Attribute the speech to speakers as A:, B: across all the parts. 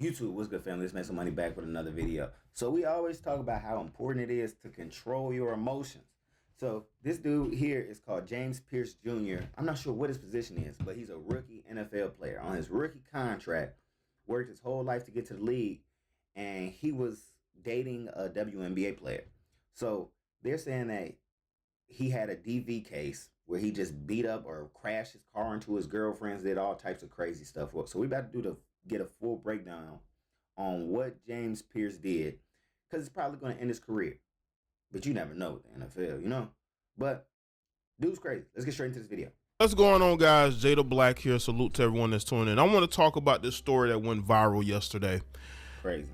A: YouTube, what's good, family? It's MasoMoney back with another video. So we always talk about how important it is to control your emotions. So this dude here is called James Pierce Jr. I'm not sure what his position is, but he's a rookie NFL player. On his rookie contract, worked his whole life to get to the league, and he was dating a WNBA player. So they're saying that he had a DV case where he just beat up or crashed his car into his girlfriends, did all types of crazy stuff. So we about to get a full breakdown on what James Pierce did, because it's probably going to end his career. But you never know with the NFL, you know? But dude's crazy. Let's get straight into this video.
B: What's going on, guys? Jada Black here. Salute to everyone that's tuning in. I want to talk about this story that went viral yesterday.
A: Crazy.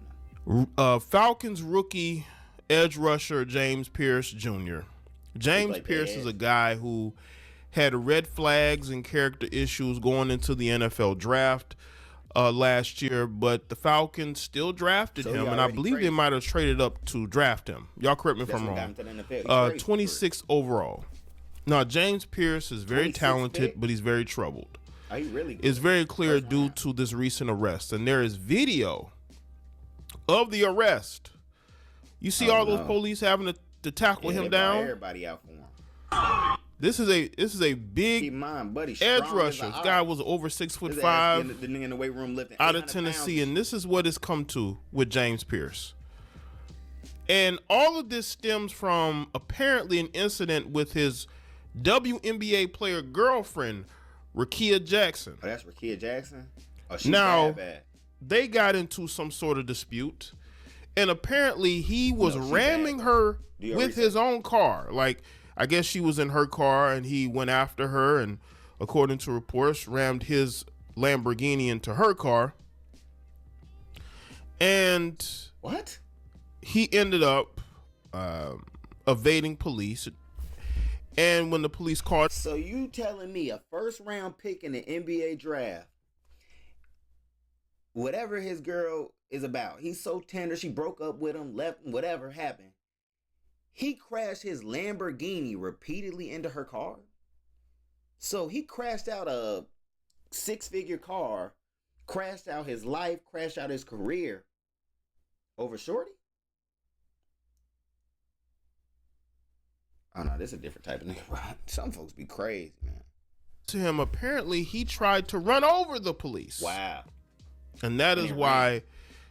B: Falcons rookie edge rusher James Pierce Jr. James Pierce is a guy who had red flags and character issues going into the NFL draft last year, but the Falcons still drafted him, and I believe they might have traded up to draft him. Y'all correct me if I'm wrong. 26 overall. Now, James Pierce is very talented, but he's very troubled.
A: Are you really good?
B: It's very clear due to this recent arrest, and there is video of the arrest. You see all those police having to tackle him down.
A: Everybody out for him.
B: This is a big edge rusher. This guy was over 6'5",
A: the nigga in the weight room lifting
B: out of Tennessee, and this is what it's come to with James Pierce. And all of this stems from apparently an incident with his WNBA player girlfriend, Rakia Jackson.
A: Oh, that's Rakia Jackson? Oh, she's
B: now,
A: bad.
B: They got into some sort of dispute, and apparently he was ramming her with his own car. Like, I guess she was in her car, and he went after her, and according to reports, rammed his Lamborghini into her car. And
A: what?
B: He ended up evading police. And when the police called...
A: So you telling me a first-round pick in the NBA draft, whatever his girl is about, he's so tender, she broke up with him, left him, whatever happened, he crashed his Lamborghini repeatedly into her car? So he crashed out a six-figure car, crashed out his life, crashed out his career over shorty? Oh no, this is a different type of nigga, bro. Some folks be crazy, man.
B: To him, apparently he tried to run over the police.
A: Wow.
B: And that is why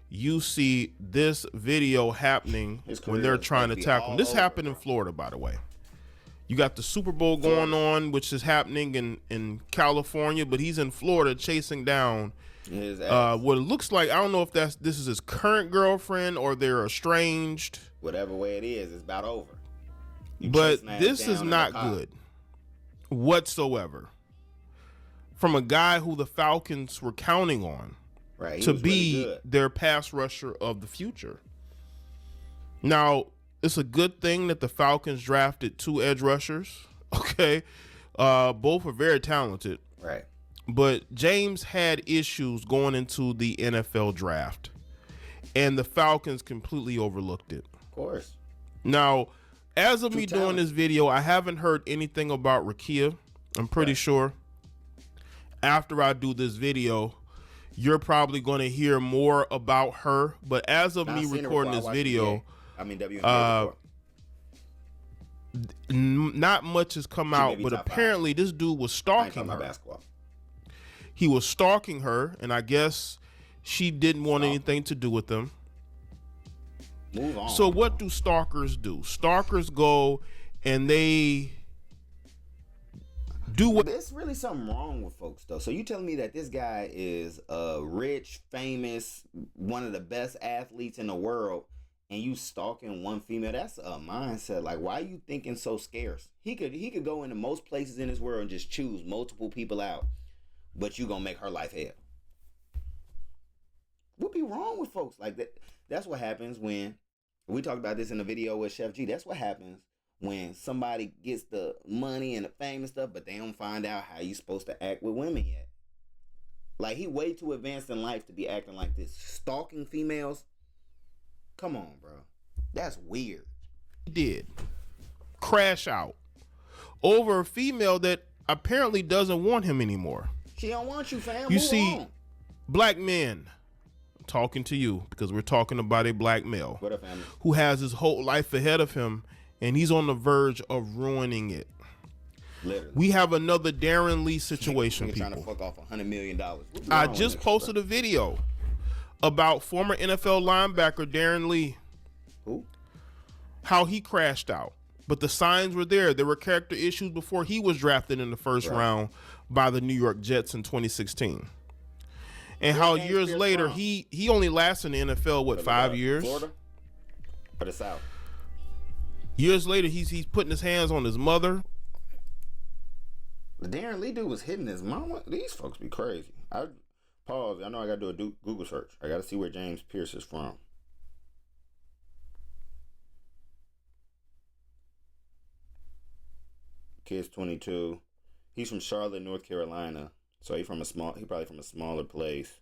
B: you see this video happening when they're trying to tackle him. This happened in Florida, by the way. You got the Super Bowl going on, which is happening in California, but he's in Florida chasing down what it looks like. I don't know if this is his current girlfriend or they're estranged.
A: Whatever way it is, it's about over.
B: But this is not good whatsoever from a guy who the Falcons were counting on to be really their pass rusher of the future. Now, it's a good thing that the Falcons drafted 2 edge rushers. Okay. Both are very talented.
A: Right.
B: But James had issues going into the NFL draft, and the Falcons completely overlooked it.
A: Of course.
B: Now, as of me doing this video, I haven't heard anything about Rakia. I'm pretty sure after I do this video, you're probably going to hear more about her. But as of me recording this video, not much has come out. But apparently this dude was stalking her. He was stalking her, and I guess she didn't want anything to do with him.
A: Move on.
B: So what do stalkers do? Stalkers go and they do what...
A: There's really something wrong with folks, though. So you telling me that this guy is rich, famous, one of the best athletes in the world, and you stalking one female? That's a mindset. Like, why are you thinking so scarce? He could go into most places in this world and just choose multiple people out, but you gonna make her life hell. What be wrong with folks like that? That's what happens when we talked about this in the video with Chef G. That's what happens when somebody gets the money and the fame and stuff, but they don't find out how you supposed to act with women yet. Like, he way too advanced in life to be acting like this. Stalking females? Come on, bro. That's weird.
B: He did crash out over a female that apparently doesn't want him anymore.
A: She don't want you, fam.
B: You see, black men, talking to you because we're talking about a black male
A: What up, family?
B: who has his whole life ahead of him, and he's on the verge of ruining it.
A: Literally.
B: We have another Darren Lee situation,
A: Nigga trying to
B: people.
A: fuck off $100 million.
B: I just posted a video about former NFL linebacker Darren Lee.
A: Who?
B: How he crashed out. But the signs were there. There were character issues before he was drafted in the first round by the New York Jets in 2016. And how years later, he only lasted in the NFL, what, 5 years?
A: Florida? For the South.
B: Years later, he's putting his hands on his mother.
A: The Darren Lee dude was hitting his mama. These folks be crazy. Pause. I know I got to do a Google search. I got to see where James Pierce is from. Kid's 22. He's from Charlotte, North Carolina. So he probably from a smaller place.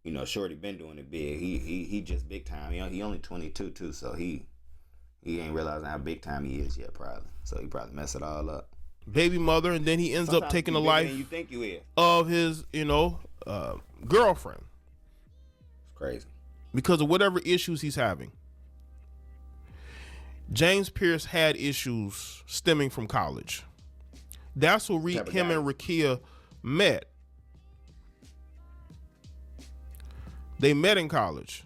A: You know, Shorty been doing it big. He just big time. He only 22 too, so he ain't realizing how big time he is yet, probably. So he probably messed it all up.
B: Baby mother, and then he ends up taking the life
A: you think you is.
B: of his, girlfriend.
A: It's crazy.
B: Because of whatever issues he's having. James Pierce had issues stemming from college. That's where him and Rakia met. They met in college.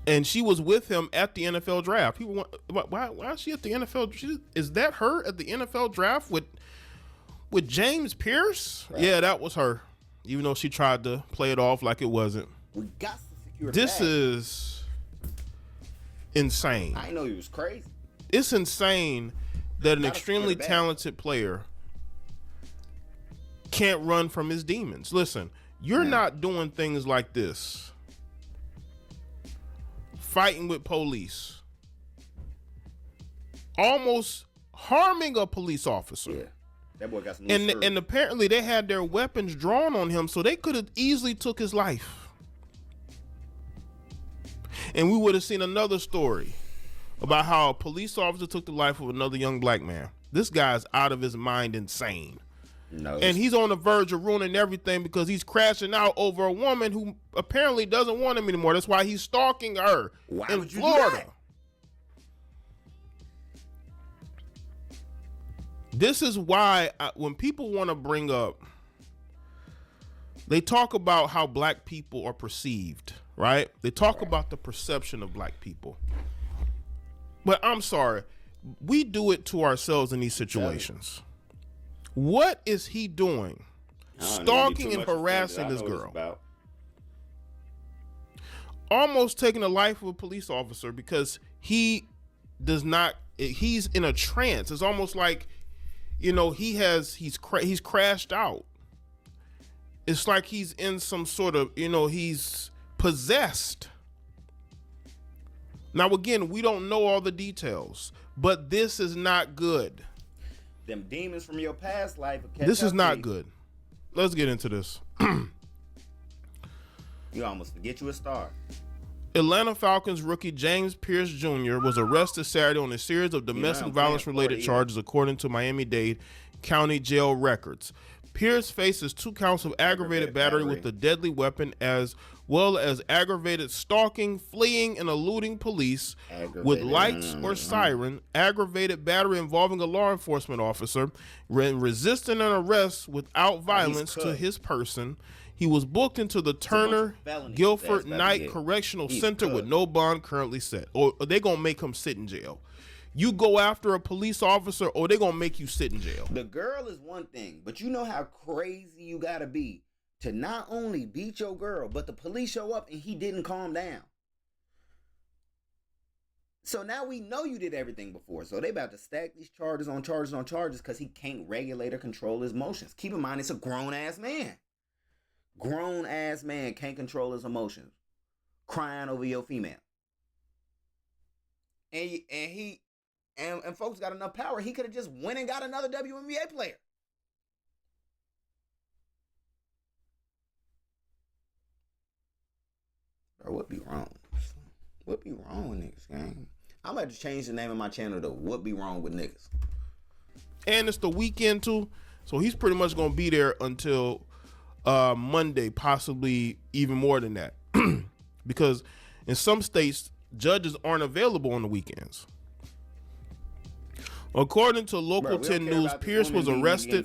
B: And she was with him at the NFL draft. People want, why is she at the NFL? Is that her at the NFL draft with James Pierce? Right. Yeah, that was her. Even though she tried to play it off like it wasn't.
A: We got to secure
B: this is insane.
A: I didn't know he was crazy.
B: It's insane that an extremely talented player can't run from his demons. Listen, you're not doing things like this. Fighting with police. Almost harming a police officer. Yeah.
A: That boy got some
B: and apparently they had their weapons drawn on him, so they could have easily took his life. And we would have seen another story about how a police officer took the life of another young black man. This guy's out of his mind insane.
A: No.
B: And he's on the verge of ruining everything because he's crashing out over a woman who apparently doesn't want him anymore. That's why he's stalking her in Florida. This is why when people want to bring up, they talk about how black people are perceived, right? They talk about the perception of black people. But I'm sorry, we do it to ourselves in these situations. What is he doing? Stalking and harassing this girl. Almost taking the life of a police officer because he's in a trance. It's almost like, he's crashed out. It's like he's in some sort of, he's possessed. Now, again, we don't know all the details, but this is not good.
A: Them demons from your past life.
B: This is not good. Let's get into this.
A: You almost forget you a star.
B: Atlanta Falcons rookie James Pierce Jr. was arrested Saturday on a series of domestic violence-related charges, according to Miami-Dade County Jail records. Pierce faces 2 counts of aggravated battery with a deadly weapon, as well as aggravated stalking, fleeing, and eluding police with lights or siren, aggravated battery involving a law enforcement officer, resisting an arrest without violence to his person. He was booked into the Turner Guilford Knight Correctional Center with no bond currently set. Or they're going to make him sit in jail. You go after a police officer or they're going to make you sit in jail.
A: The girl is one thing, but you know how crazy you got to be to not only beat your girl, but the police show up and he didn't calm down. So now we know you did everything before. So they about to stack these charges on charges on charges because he can't regulate or control his emotions. Keep in mind, it's a grown-ass man. Grown-ass man can't control his emotions. Crying over your female. And folks got enough power, he could have just went and got another WNBA player. Bro, what be wrong? What be wrong with niggas, gang? I'm about to change the name of my channel to What Be Wrong with Niggas.
B: And it's the weekend too, so he's pretty much gonna be there until Monday, possibly even more than that, because in some states judges aren't available on the weekends. According to Local 10 News, Pierce was arrested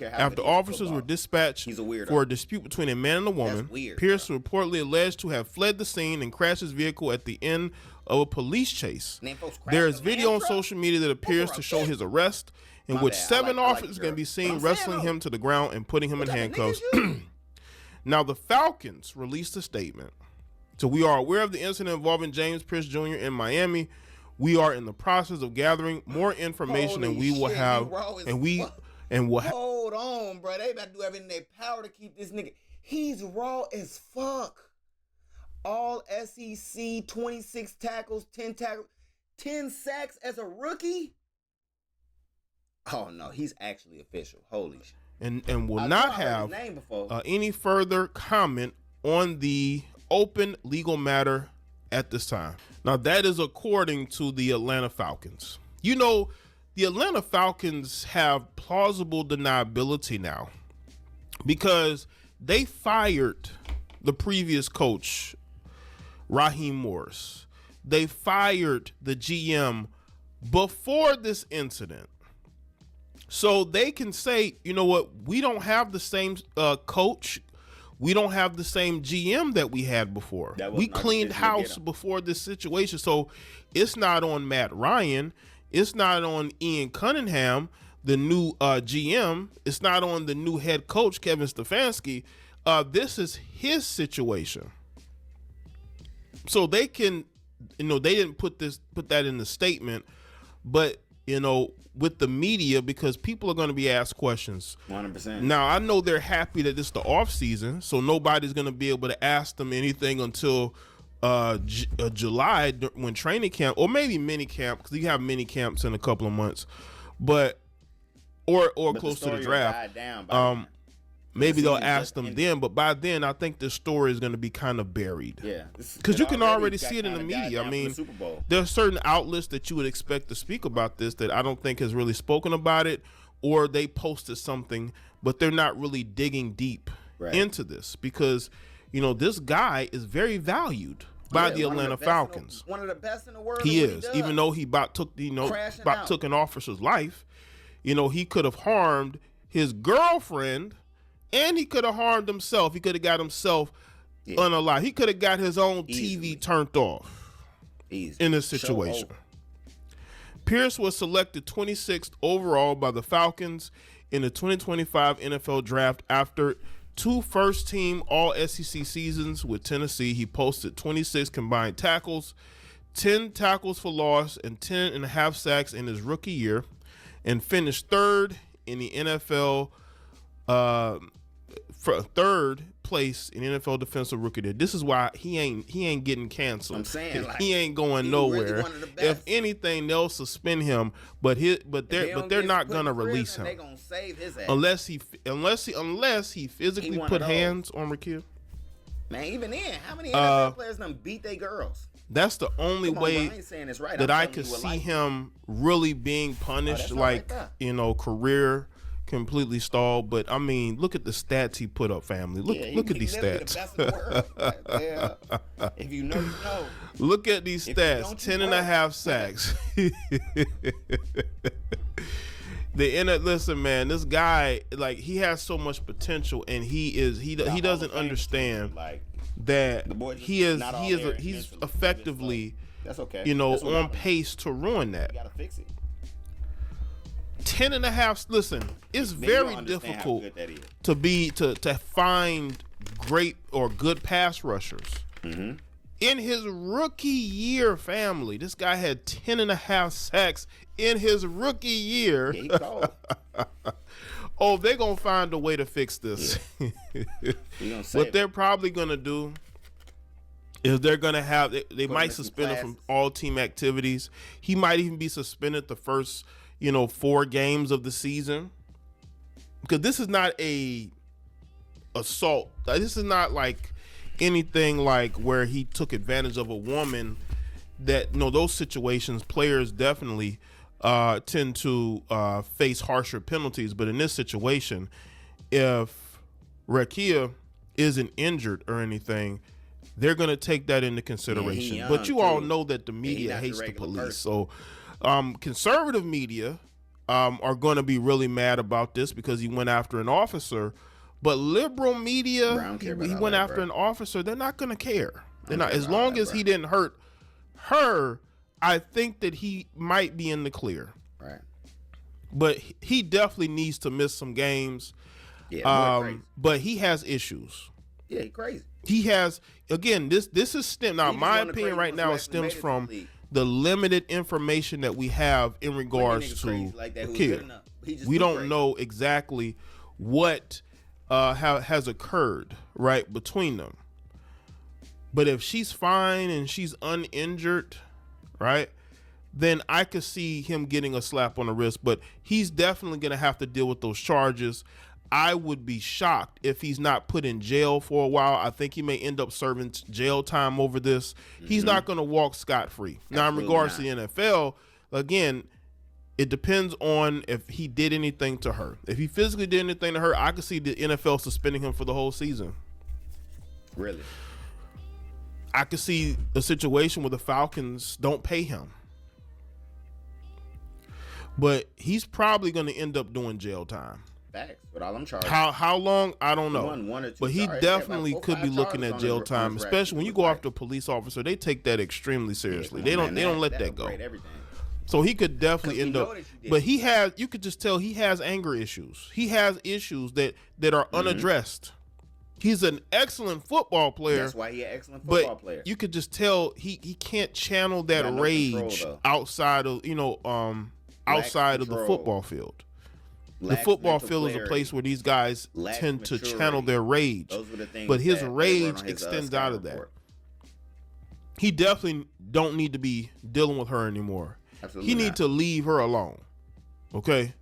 B: after officers were dispatched for a dispute between a man and a woman. Pierce reportedly alleged to have fled the scene and crashed his vehicle at the end of a police chase. There is video on social media that appears to show his arrest, in which 7 officers can be seen wrestling him to the ground and putting him in handcuffs. Now, the Falcons released a statement. So we are aware of the incident involving James Pierce Jr. in Miami. We are in the process of gathering more information, and we will have, Hold
A: on, bro. They about to do everything in their power to keep this nigga. He's raw as fuck. All SEC, 26 tackles, 10 sacks as a rookie. Oh no, he's actually official. Holy shit.
B: And will not have any further comment on the open legal matter at this time. Now, that is according to the Atlanta Falcons. You know, the Atlanta Falcons have plausible deniability now because they fired the previous coach, Raheem Morris. They fired the GM before this incident. So they can say, you know what, we don't have the same coach. We don't have the same GM that we had before. We cleaned house before this situation. So it's not on Matt Ryan. It's not on Ian Cunningham, the new GM. It's not on the new head coach, Kevin Stefanski. This is his situation. So they can, they didn't put that in the statement, but, with the media, because people are going to be asked questions.
A: 100%.
B: Now, I know they're happy that it's the off season, so nobody's going to be able to ask them anything until July when training camp, or maybe mini camp, because you have mini camps in a couple of months, but close to the draft. Maybe they'll ask them then, but by then I think the story is going to be kind of buried.
A: Yeah,
B: because you can already see it in the media. I mean, there are certain outlets that you would expect to speak about this that I don't think has really spoken about it, or they posted something, but they're not really digging deep into this because, this guy is very valued by the Atlanta Falcons.
A: One of the best in the world.
B: He is, even though he about took an officer's life. He could have harmed his girlfriend. And he could have harmed himself. He could have got himself unalive. He could have got his own TV turned off in this situation. Pierce was selected 26th overall by the Falcons in the 2025 NFL Draft after 2 first-team All-SEC seasons with Tennessee. He posted 26 combined tackles, 10 tackles for loss, and 10.5 sacks in his rookie year, and finished 3rd in the NFL for 3rd place in NFL Defensive Rookie Year. This is why he ain't getting canceled.
A: I'm saying,
B: he ain't going nowhere.
A: Really
B: if anything, they'll suspend him, but they're not gonna release him.
A: They gonna save his ass.
B: Unless he physically put hands on Rakil.
A: Man, even then, how many NFL players done beat their girls?
B: That's the only way that I could see him really being punished, career completely stalled. But I mean, look at the stats he put up, family. Look at these stats.
A: If you know, you know.
B: Look at these stats. 10.5 sacks. Listen, man, this guy, he has so much potential, and he doesn't understand that he's effectively
A: that's okay.
B: On pace to ruin that.
A: You gotta fix it.
B: 10.5. Listen, it's very difficult to find great or good pass rushers.
A: Mm-hmm.
B: In his rookie year, family, this guy had 10.5 sacks in his rookie year.
A: Yeah, he cold.
B: Oh, they're gonna find a way to fix this.
A: Yeah.
B: What they're probably gonna do is they're gonna have they might suspend him from all team activities. He might even be suspended the first 4 games of the season, because this is not a assault. This is not like anything like where he took advantage of a woman. That those situations, players definitely tend to face harsher penalties. But in this situation, if Rakia isn't injured or anything, they're going to take that into consideration. But you all know that the media hates the police. So conservative media are going to be really mad about this because he went after an officer. But liberal media, he went after an officer, they're not going to care. They're not, as long as he didn't hurt her, I think that he might be in the clear.
A: Right. But
B: he definitely needs to miss some games. Yeah, but he has issues.
A: Yeah, he's crazy.
B: He has, again, this is now my opinion right now, it stems from the limited information that we have in regards to the kid. We don't know exactly what has occurred right between them. But if she's fine and she's uninjured, right, then I could see him getting a slap on the wrist. But he's definitely going to have to deal with those charges. I would be shocked if he's not put in jail for a while. I think he may end up serving jail time over this. He's not going to walk scot-free. Now, in regards to the NFL, again, it depends on if he did anything to her. If he physically did anything to her, I could see the NFL suspending him for the whole season.
A: Really?
B: I could see a situation where the Falcons don't pay him. But he's probably going to end up doing jail time.
A: Facts, with all them charges.
B: How long? I don't know.
A: One or two
B: but he
A: charges.
B: definitely could be looking at jail time, especially when you go after a police officer. They take that extremely seriously. They don't let that go. So he could definitely end up. But he has. You could just tell he has anger issues. He has issues that are unaddressed. He's an excellent football player.
A: That's why he's an excellent football player.
B: You could just tell he can't channel that rage outside of outside of the football field. The football field is a place where these guys tend to channel their rage. But his rage extends out of that. He definitely don't need to be dealing with her anymore. He need to leave her alone. Okay?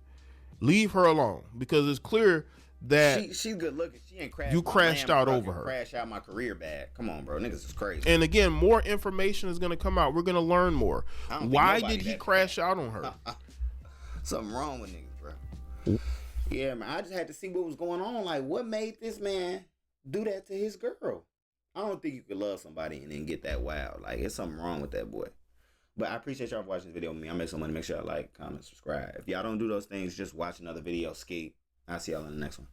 B: Leave her alone. Because it's clear that
A: she's good looking. She ain't crashed.
B: You crashed out over her.
A: Crash out my career bag. Come on, bro. Niggas is crazy.
B: And again, more information is going to come out. We're going to learn more. Why did he crash out on her?
A: Something wrong with niggas, bro. Yeah, man. I just had to see what was going on. Like, what made this man do that to his girl? I don't think you could love somebody and then get that wild. Like, it's something wrong with that boy. But I appreciate y'all for watching this video with me. I make some money. Make sure y'all like, comment, subscribe. If y'all don't do those things, just watch another video. Skate. I'll see y'all in the next one.